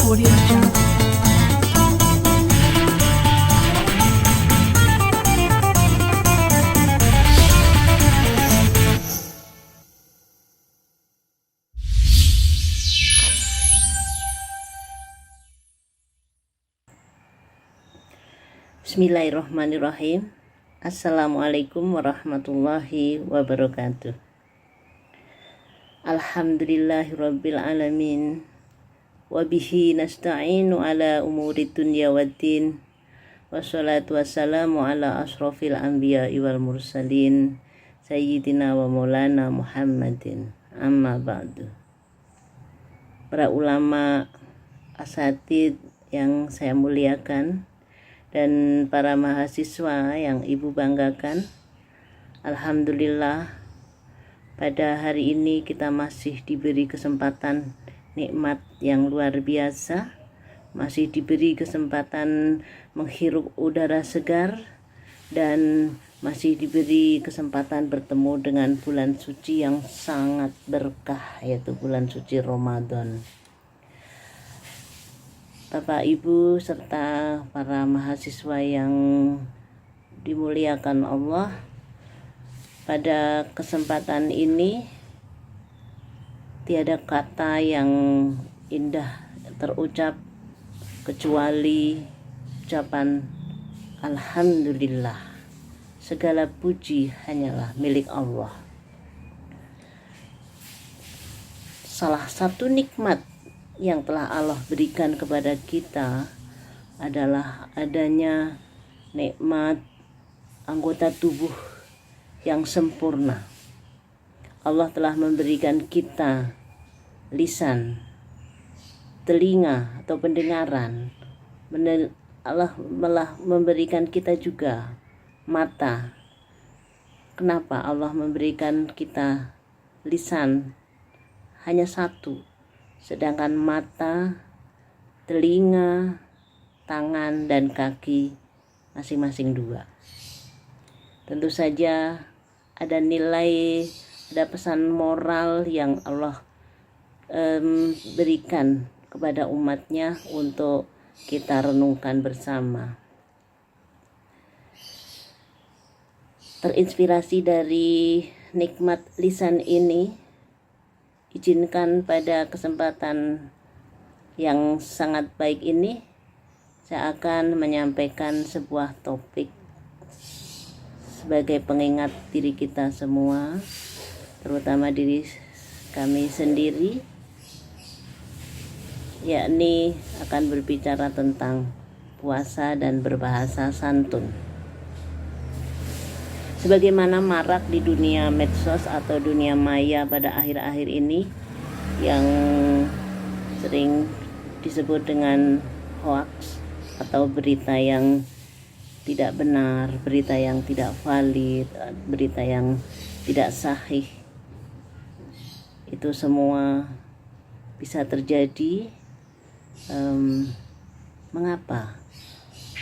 Audio Jungle. Bismillahirrahmanirrahim. Assalamualaikum warahmatullahi wabarakatuh. Alhamdulillahirabbil alamin. Wa bihi nasta'inu ala umuri dunya waddin. Wassalatu wassalamu ala asrofil anbiya'i wal mursalin sayyidina wa maulana Muhammadin. Amma ba'du. Para ulama asatid yang saya muliakan dan para mahasiswa yang ibu banggakan, alhamdulillah pada hari ini kita masih diberi kesempatan nikmat yang luar biasa, masih diberi kesempatan menghirup udara segar, dan masih diberi kesempatan bertemu dengan bulan suci yang sangat berkah, yaitu bulan suci Ramadan. Bapak, Ibu, serta para mahasiswa yang dimuliakan Allah, pada kesempatan ini tiada kata yang indah terucap kecuali ucapan Alhamdulillah. Segala puji hanyalah milik Allah. Salah satu nikmat yang telah Allah berikan kepada kita adalah adanya nikmat anggota tubuh yang sempurna. Allah telah memberikan kita lisan, telinga atau pendengaran. Allah telah memberikan kita juga mata. Kenapa Allah memberikan kita lisan hanya satu, sedangkan mata, telinga, tangan, dan kaki masing-masing dua? Tentu saja ada nilai, ada pesan moral yang Allah berikan kepada umatnya untuk kita renungkan bersama. Terinspirasi dari nikmat lisan ini, izinkan pada kesempatan yang sangat baik ini saya akan menyampaikan sebuah topik sebagai pengingat diri kita semua, terutama diri kami sendiri, yakni akan berbicara tentang puasa dan berbahasa santun. Sebagaimana marak di dunia medsos atau dunia maya pada akhir-akhir ini yang sering disebut dengan hoax atau berita yang tidak benar, berita yang tidak valid, berita yang tidak sahih. Itu semua bisa terjadi. Mengapa?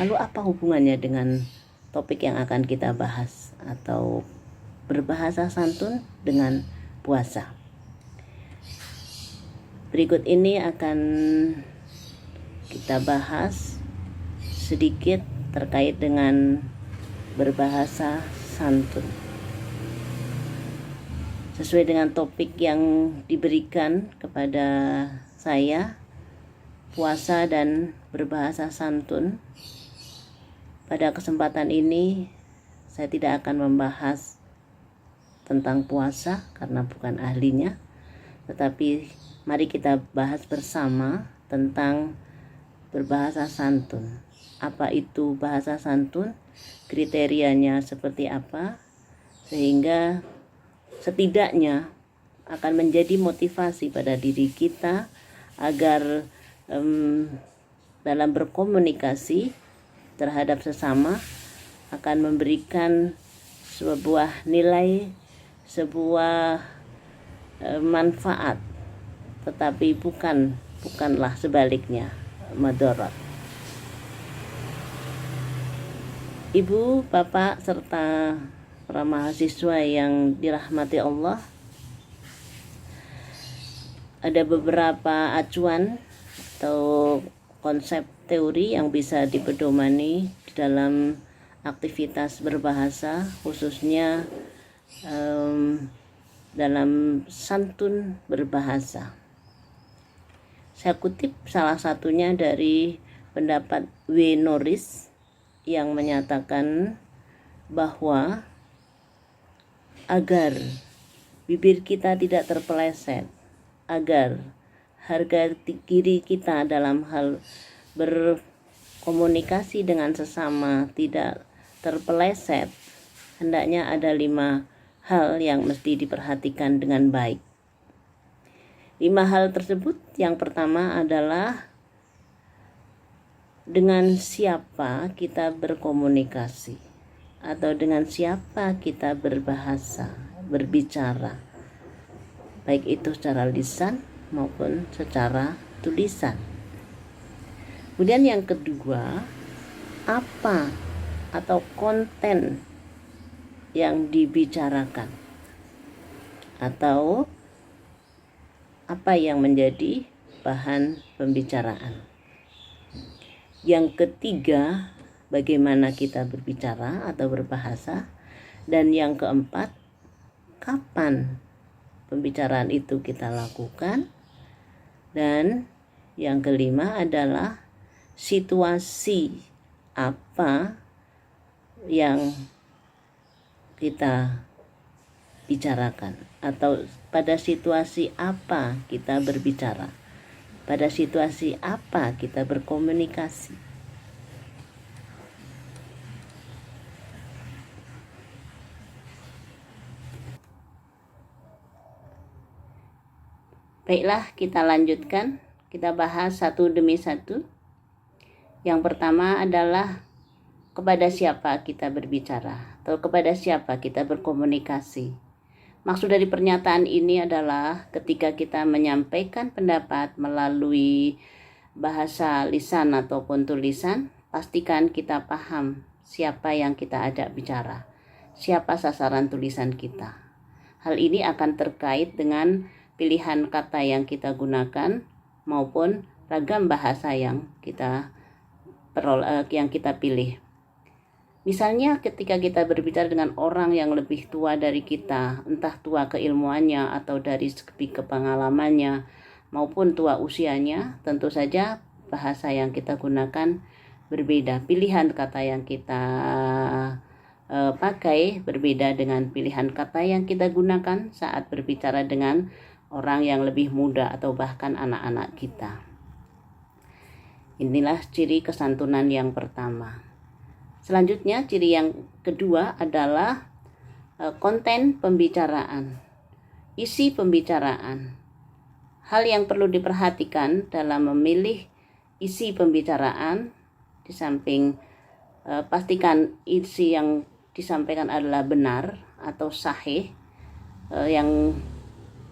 Lalu apa hubungannya dengan topik yang akan kita bahas, atau berbahasa santun dengan puasa? Berikut ini akan kita bahas sedikit terkait dengan berbahasa santun. Sesuai dengan topik yang diberikan kepada saya, puasa dan berbahasa santun, pada kesempatan ini saya tidak akan membahas tentang puasa karena bukan ahlinya, tetapi mari kita bahas bersama tentang berbahasa santun. Apa itu bahasa santun? Kriterianya seperti apa? Sehingga setidaknya akan menjadi motivasi pada diri kita agar dalam berkomunikasi terhadap sesama akan memberikan sebuah nilai, sebuah manfaat, tetapi bukanlah sebaliknya madarat. Ibu, Bapak, serta para mahasiswa yang dirahmati Allah, ada beberapa acuan atau konsep teori yang bisa dipedomani dalam aktivitas berbahasa, khususnya dalam santun berbahasa. Saya kutip salah satunya dari pendapat W. Norris yang menyatakan bahwa agar bibir kita tidak terpeleset, agar harga diri kita dalam hal berkomunikasi dengan sesama tidak terpeleset, hendaknya ada 5 hal yang mesti diperhatikan dengan baik. 5 hal tersebut, yang pertama adalah dengan siapa kita berkomunikasi atau dengan siapa kita berbahasa, berbicara, baik itu secara lisan maupun secara tulisan. Kemudian yang kedua, apa atau konten yang dibicarakan atau apa yang menjadi bahan pembicaraan. Yang ketiga, bagaimana kita berbicara atau berbahasa. Dan yang keempat, kapan pembicaraan itu kita lakukan. Dan yang kelima adalah situasi apa yang kita bicarakan, atau pada situasi apa kita berbicara, pada situasi apa kita berkomunikasi. Baiklah, kita lanjutkan, kita bahas satu demi satu. Yang pertama adalah kepada siapa kita berbicara atau kepada siapa kita berkomunikasi. Maksud dari pernyataan ini adalah ketika kita menyampaikan pendapat melalui bahasa lisan ataupun tulisan, pastikan kita paham siapa yang kita ajak bicara, siapa sasaran tulisan kita. Hal ini akan terkait dengan pilihan kata yang kita gunakan maupun ragam bahasa yang kita pilih. Misalnya ketika kita berbicara dengan orang yang lebih tua dari kita, entah tua keilmuannya atau dari segi kepengalamannya maupun tua usianya, tentu saja bahasa yang kita gunakan berbeda. Pilihan kata yang kita pakai berbeda dengan pilihan kata yang kita gunakan saat berbicara dengan orang yang lebih muda atau bahkan anak-anak kita. Inilah ciri kesantunan yang pertama. Selanjutnya, ciri yang kedua adalah konten pembicaraan, isi pembicaraan. Hal yang perlu diperhatikan dalam memilih isi pembicaraan, di samping pastikan isi yang disampaikan adalah benar atau sahih, yang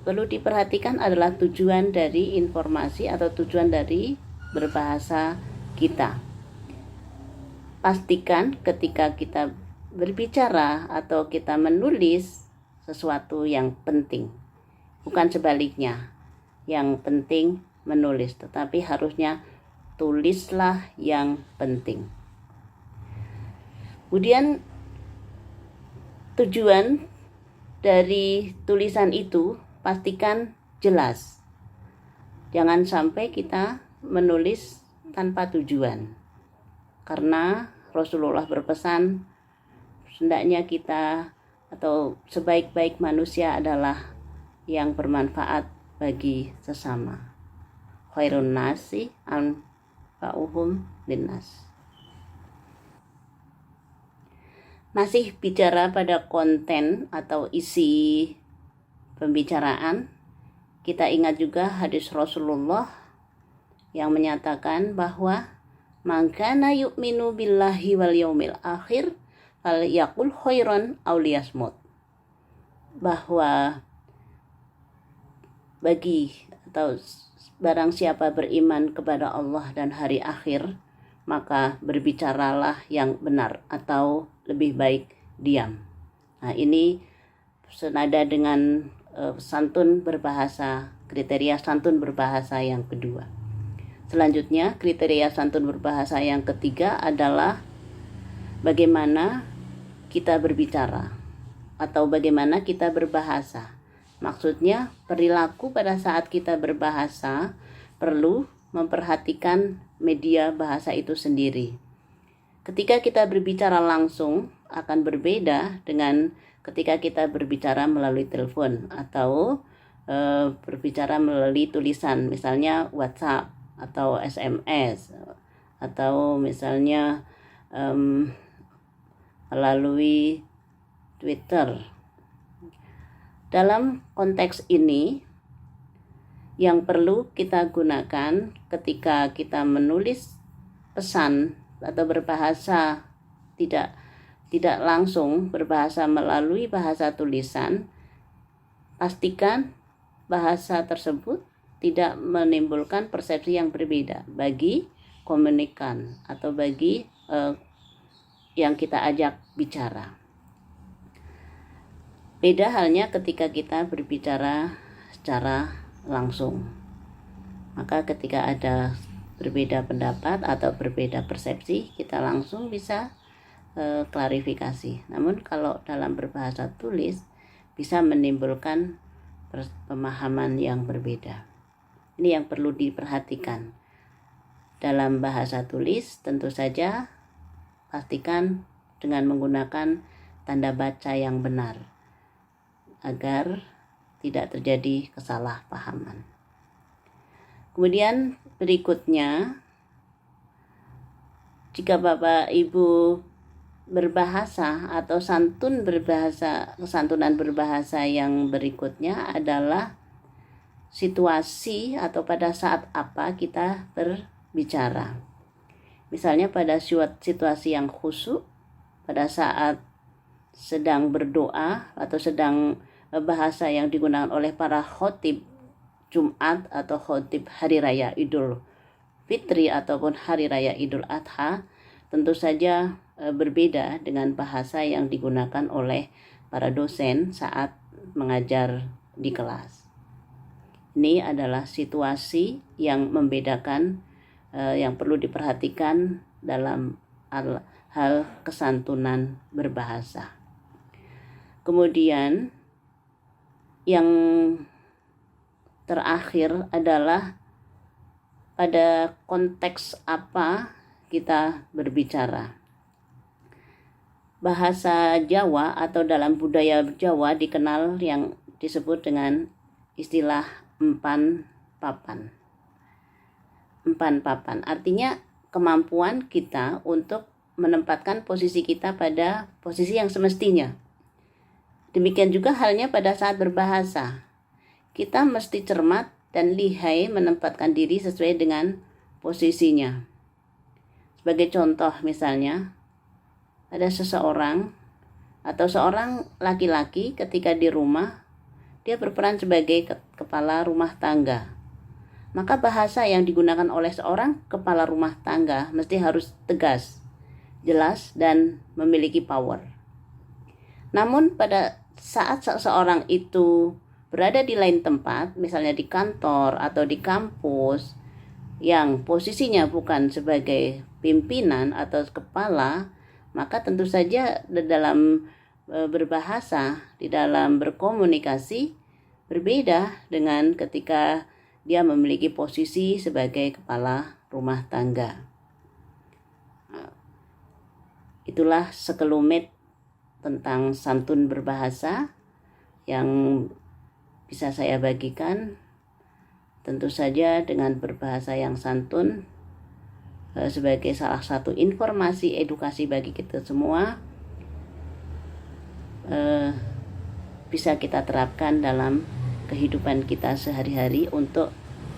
perlu diperhatikan adalah tujuan dari informasi atau tujuan dari berbahasa kita. Pastikan ketika kita berbicara atau kita menulis sesuatu yang penting, bukan sebaliknya, yang penting menulis, tetapi harusnya tulislah yang penting. Kemudian tujuan dari tulisan itu pastikan jelas. Jangan sampai kita menulis tanpa tujuan. Karena Rasulullah berpesan, hendaknya kita atau sebaik-baik manusia adalah yang bermanfaat bagi sesama. Khairun nasi anfa'uhum linnas. Masih bicara pada konten atau isi pembicaraan, kita ingat juga hadis Rasulullah yang menyatakan bahwa man kana yu'minu billahi wal yaumil akhir falyaqul khairan aw liyasmut. Bahwa bagi atau barang siapa beriman kepada Allah dan hari akhir, maka berbicaralah yang benar atau lebih baik diam. Nah, ini senada dengan santun berbahasa, kriteria santun berbahasa yang kedua. Selanjutnya, kriteria santun berbahasa yang ketiga adalah bagaimana kita berbicara atau bagaimana kita berbahasa. Maksudnya, perilaku pada saat kita berbahasa perlu memperhatikan media bahasa itu sendiri. Ketika kita berbicara langsung akan berbeda dengan ketika kita berbicara melalui telepon atau berbicara melalui tulisan, misalnya WhatsApp atau SMS, atau misalnya melalui Twitter. Dalam konteks ini, yang perlu kita gunakan ketika kita menulis pesan atau berbahasa tidak langsung berbahasa melalui bahasa tulisan, pastikan bahasa tersebut tidak menimbulkan persepsi yang berbeda bagi komunikan atau bagi yang kita ajak bicara. Beda halnya ketika kita berbicara secara langsung. Maka ketika ada berbeda pendapat atau berbeda persepsi, kita langsung bisa klarifikasi. Namun kalau dalam berbahasa tulis bisa menimbulkan pemahaman yang berbeda. Ini yang perlu diperhatikan. Dalam bahasa tulis tentu saja pastikan dengan menggunakan tanda baca yang benar agar tidak terjadi kesalahpahaman. Kemudian berikutnya, jika Bapak Ibu berbahasa atau santunan berbahasa yang berikutnya adalah situasi atau pada saat apa kita berbicara. Misalnya pada situasi yang khusyuk, pada saat sedang berdoa atau sedang bahasa yang digunakan oleh para khotib Jumat atau khotib Hari Raya Idul Fitri ataupun Hari Raya Idul Adha, tentu saja berbeda dengan bahasa yang digunakan oleh para dosen saat mengajar di kelas. Ini adalah situasi yang membedakan, yang perlu diperhatikan dalam hal kesantunan berbahasa. Kemudian yang terakhir adalah pada konteks apa kita berbicara. Bahasa Jawa atau dalam budaya Jawa dikenal yang disebut dengan istilah empan papan. Empan papan artinya kemampuan kita untuk menempatkan posisi kita pada posisi yang semestinya. Demikian juga halnya pada saat berbahasa. Kita mesti cermat dan lihai menempatkan diri sesuai dengan posisinya. Sebagai contoh misalnya, ada seseorang atau seorang laki-laki ketika di rumah, dia berperan sebagai kepala rumah tangga. Maka bahasa yang digunakan oleh seorang kepala rumah tangga mesti harus tegas, jelas, dan memiliki power. Namun pada saat seseorang itu berada di lain tempat, misalnya di kantor atau di kampus, yang posisinya bukan sebagai pimpinan atau kepala, maka tentu saja di dalam berbahasa, di dalam berkomunikasi berbeda dengan ketika dia memiliki posisi sebagai kepala rumah tangga. Itulah sekelumit tentang santun berbahasa yang bisa saya bagikan. Tentu saja dengan berbahasa yang santun sebagai salah satu informasi edukasi bagi kita semua bisa kita terapkan dalam kehidupan kita sehari-hari untuk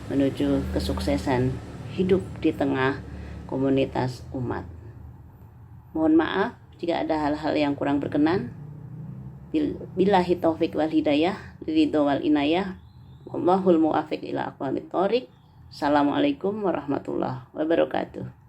menuju kesuksesan hidup di tengah komunitas umat. Mohon maaf jika ada hal-hal yang kurang berkenan. Billahi taufik wal hidayah, ridho wal inayah. Wallahul muwaffiq ila aqwamit thoriq. Assalamualaikum warahmatullahi wabarakatuh.